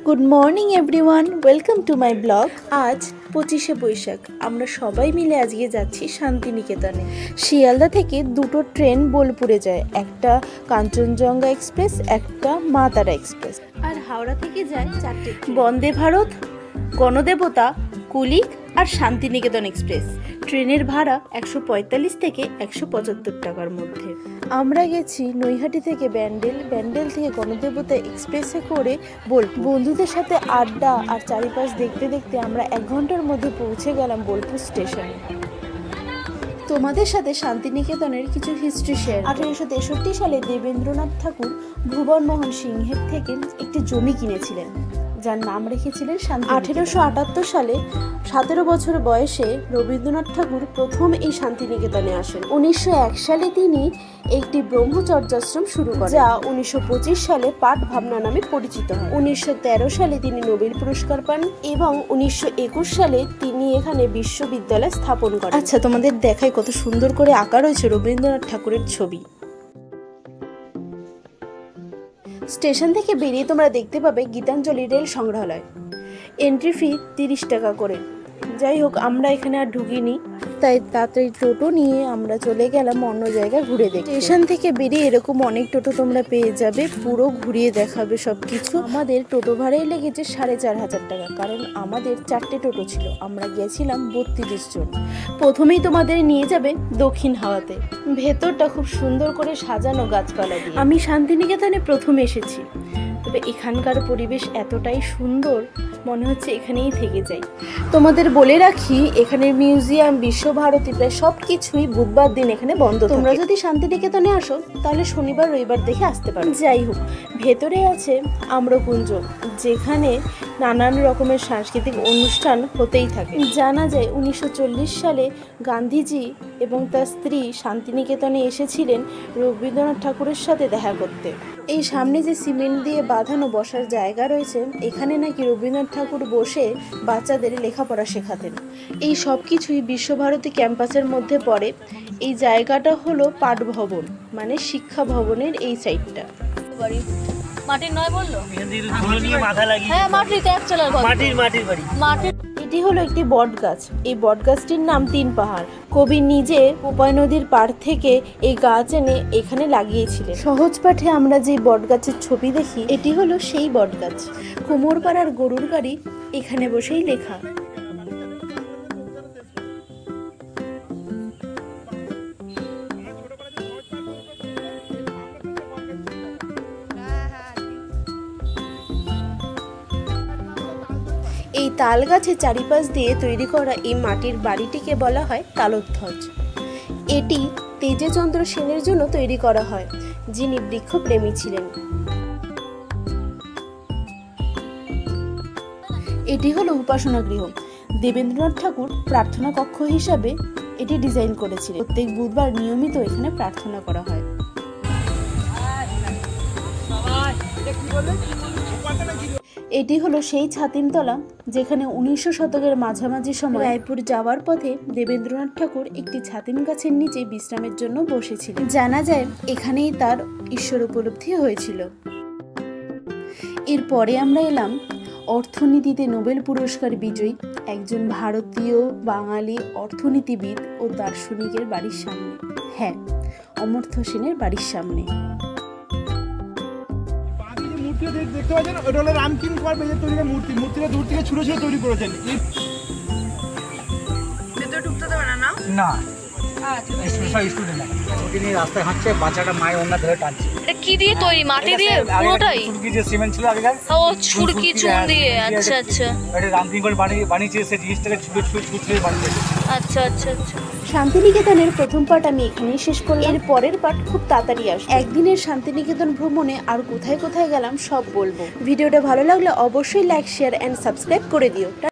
Good morning everyone, welcome to my blog. আজ 25শে বৈশাখ। আমরা সবাই মিলে আজকে যাচ্ছি শান্তিনিকেতনে। শিয়ালদা থেকে দুটো ট্রেন বোলপুরে যায়, একটা কাঞ্চনজঙ্ঘা এক্সপ্রেস, একটা মা তারা এক্সপ্রেস। আর হাওড়া থেকে যায় 4টে বন্দে ভারত, গণদেবতা, কুলিক আর শান্তিনিকেতন এক্সপ্রেস। ট্রেনের ভাড়া 145 থেকে 175 টাকার মধ্যে। আমরা গেছি নৈহাটি থেকে ব্যান্ডেল, ব্যান্ডেল থেকে গণদেবতা এক্সপ্রেসে করে বোলপুর। বন্ধুদের সাথে আড্ডা আর চারিপাশ দেখতে দেখতে আমরা 1 ঘন্টার মধ্যে পৌঁছে গেলাম বোলপুর স্টেশনে। তোমাদের সাথে শান্তিনিকেতনের কিছু হিস্ট্রি শেয়ার। 1863 সালে দেবেন্দ্রনাথ ঠাকুর ভুবনমোহন সিংহের থেকে একটি জমি কিনেছিলেন, যার নাম রেখেছিলেন শান্তি। 1878 সালে 17 বছর বয়সে রবীন্দ্রনাথ ঠাকুর প্রথম এই শান্তিনিকেতনে আসেন। 1901 সালে তিনি একটি ব্রহ্মচর্যাশ্রম শুরু করেন, যা 1925 সালে পাঠ ভাবনা নামে পরিচিত হয়। 1913 সালে তিনি নোবেল পুরস্কার পান এবং 1921 সালে তিনি এখানে বিশ্ববিদ্যালয় স্থাপন করেন। আচ্ছা, তোমাদের দেখায় কত সুন্দর করে আঁকা রয়েছে রবীন্দ্রনাথ ঠাকুরের ছবি। স্টেশন থেকে বেরিয়ে তোমরা দেখতে পাবে গীতাঞ্জলি রেল সংগ্রহালয়। এন্ট্রি ফি 30 টাকা করে। যাই হোক, আমরা এখানে আর ঢুকিনি, তাই তাড়াতাড়ি টোটো নিয়ে আমরা চলে গেলাম অন্য জায়গায় ঘুরে দেখতে। স্টেশন থেকে বেরিয়ে এরকম অনেক টোটো তোমরা পেয়ে যাবে, পুরো ঘুরিয়ে দেখাবে সবকিছু। আমাদের টোটো ভাড়াই লেগেছে 4500 টাকা, কারণ আমাদের 4টে টোটো ছিল, আমরা গেছিলাম 32 জন। প্রথমেই তোমাদের নিয়ে যাবে দক্ষিণ হাওয়াতে। ভেতরটা খুব সুন্দর করে সাজানো গাছপালা দিয়ে। আমি শান্তিনিকেতনে প্রথম এসেছি, তবে এখানকার পরিবেশ এতটাই সুন্দর, মনে হচ্ছে এখানেই থেকে যাই। তোমাদের বলে রাখি, এখানের মিউজিয়াম, বিশ্বভারতী, প্রায় সব কিছুই বুধবার দিন এখানে বন্ধ। তোমরা যদি শান্তিনিকেতনে আসো তাহলে শনিবার রবিবার দেখে আসতে পারো। যাই হোক, ভেতরে আছে আম্রকুঞ্জ, যেখানে নানান রকমের সাংস্কৃতিক অনুষ্ঠান হতেই থাকে। জানা যায় 1940 সালে গান্ধীজি এবং তার স্ত্রী শান্তিনিকেতনে এসেছিলেন রবীন্দ্রনাথ ঠাকুরের সাথে দেখা করতে। এই সামনে যে সিমেন্ট দিয়ে বাঁধানো বসার জায়গা রয়েছে, এখানে নাকি রবীন্দ্রনাথ ঠাকুর বসে বাচ্চাদের লেখাপড়া শেখাতেন। এই সব কিছুই বিশ্বভারতী ক্যাম্পাসের মধ্যে পড়ে। এই জায়গাটা হলো পাঠ ভবন, মানে শিক্ষা ভবনের এই সাইডটা। মাটির নয় বললো, এটি হলো একটি বট গাছ। এই বট গাছটির নাম 3 পাহাড়। কবি নিজে কোপাই নদীর পাড় থেকে এই গাছ এনে এখানে লাগিয়েছিলেন। সহজ পাঠে আমরা যে বট গাছের ছবি দেখি, এটি হলো সেই বট গাছ। কুমোরপাড়ার গরুর গাড়ি এখানে বসেই লেখা। এই তাল গাছের চারিপাশ দিয়ে তৈরি করা এই মাটির বাড়িটিকে বলা হয় তালধ্বজ। এটি তেজচন্দ্র সেনের জন্য তৈরি করা হয়, যিনি বৃক্ষপ্রেমী ছিলেন। এটি হলো উপাসনা গৃহ। দেবেন্দ্রনাথ ঠাকুর প্রার্থনা কক্ষ হিসাবে এটি ডিজাইন করেছিলেন। প্রত্যেক বুধবার নিয়মিত এখানে প্রার্থনা করা হয়। এটি হলো সেই ছাতিমতলা, যেখানে 1900 শতকের মাঝামাঝি সময় রায়পুর যাওয়ার পথে দেবেন্দ্রনাথ ঠাকুর একটি ছাতিম গাছের নিচে বিশ্রামের জন্য বসেছিলেন। জানা যায় এখানেই তার ঈশ্বর উপলব্ধি হয়েছিল। এরপরে আমরা এলাম অর্থনীতিতে নোবেল পুরস্কার বিজয়ী একজন ভারতীয় বাঙালি অর্থনীতিবিদ ও দার্শনিকের বাড়ির সামনে। হ্যাঁ, অমর্ত্য সেনের বাড়ির সামনে। দেখতে পাচ্ছেন, ওটা হলো রামকিন তৈরি মূর্তি। মূর্তিটা দূর থেকে ছুঁড়ে ছুঁড়ে তৈরি করেছেন। ভেতরে ঢুকতে দেবে না? না, স্টুডেন্ট না, ওকে নিয়ে রাস্তায় হাঁটছে, বাচ্চাটা মায়ের ওন্না ধরে টানছে। এটা কি দিয়ে তৈরি? মাটি দিয়ে পুরোটাই? ছুরকি যে সিমেন্ট ছিল আগেকার, ও ছুরকি চুন দিয়ে। আচ্ছা আচ্ছা, এটা রামকিন করে বানিয়েছে, সে জিনিসটাকে ছুঁড়ে ছুঁড়ে ছুঁড়ে বানিয়েছে। আচ্ছা আচ্ছা আচ্ছা। শান্তিনিকেতনের প্রথম পার্ট আমি এখানেই শেষ করলাম। এর পরের পার্ট খুব তাড়াতাড়ি আসবে। একদিনের শান্তিনিকেতন ভ্রমণে আর কোথায় কোথায় গেলাম সব বলবো। ভিডিওটা ভালো লাগলে অবশ্যই লাইক, শেয়ার এন্ড সাবস্ক্রাইব করে দিও।